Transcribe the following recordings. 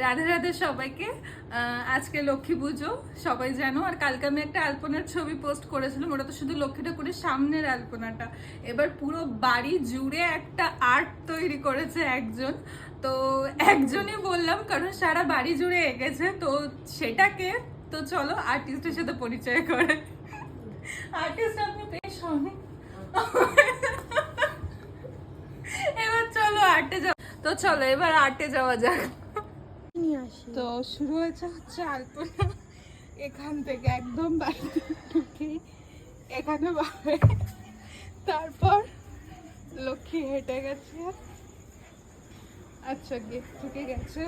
রাধে রাধে সবাইকে। আজকে লক্ষ্মী পুজো সবাই জানো। আর কালকে আমি একটা আলপনার ছবি পোস্ট করেছিলাম, ওটা তো শুধু লক্ষ্মী ঠাকুরের সামনের আলপনাটা। এবার পুরো বাড়ি জুড়ে একটা আর্ট তৈরি করেছে একজন। তো একজনই বললাম কারণ সারা বাড়ি জুড়ে এঁকেছে, তো সেটাকে তো চলো আর্টিস্টের সাথে পরিচয় করে। আর্টিস্ট আপনি বেশ অনেক। এবার চলো আর্টে যাও। তো চলো এবার আর্টে যাওয়া যাক। তো শুরু হচ্ছে আলপনা এখান থেকে একদম বাড়িতে ঢুকে এখানে পাবে। তারপর লক্ষ্মী হেঁটে গেছে, আচ্ছা গেট থেকে গেছে।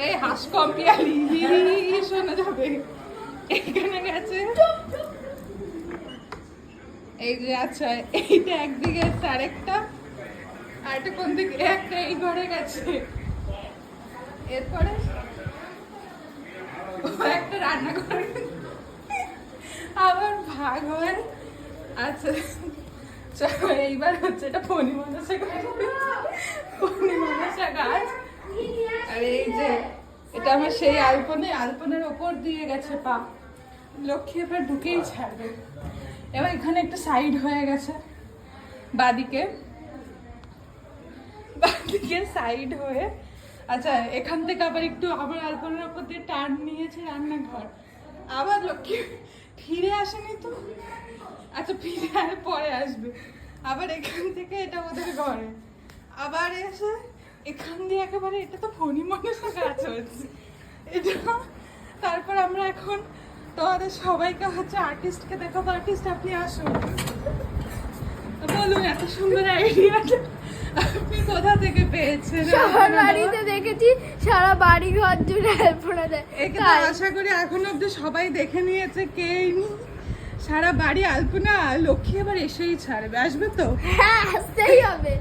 এই হাঁস কম্পিয়ালি শোনা যাবে। এখানে গেছে, এই যে আচ্ছা এইটা একদিকে আরেকটা, আরেকটা কোন দিকে, একটা এই ঘরে গেছে। এরপরে একটা রান্না করে আবার ভাগ হয়। আচ্ছা চলো এইবার হচ্ছে এটা ফণিমনসা গাছ, ফণিমনসা গাছ। আর এই যে এটা আমার সেই আলপনের ওপর দিয়ে গেছে পা। লক্ষ্মী এবার ঢুকেই ছাড়বে। এবার এখানে একটা সাইড হয়ে গেছে বাদিকে সাইড হয়ে। আচ্ছা এখান থেকে আবার একটু আবার আলপনার ওপর দিয়ে টার্ন নিয়েছে রান্নাঘর। আবার লক্ষ্মী ফিরে আসেনি তো, আচ্ছা ফিরে আর পরে আসবে। আবার এখান থেকে এটা ওদের ঘরে, আবার এসে এখান দিয়ে একেবারে এটা তো ফণিমনসা গাছ হচ্ছে এটা। তারপর আমরা এখন তোমাদের সবাইকে হচ্ছে আর্টিস্টকে দেখাবো। আর্টিস্ট আপনি আসুন, বলুন এত সুন্দর আইডিয়াটা আপনি কোথা থেকে পেয়েছেন? সবার বাড়িতে দেখেছি, সারা বাড়ি ঘর জুড়ে আলপনা দেয়। একে তো আশা করি এখন অব্দি সবাই দেখে নিয়েছে কেই নি সারা বাড়ি আলপনা। লক্ষ্মী এবার এসেই ছাড়বে, আসবে তো? হ্যাঁ আসতেই হবে।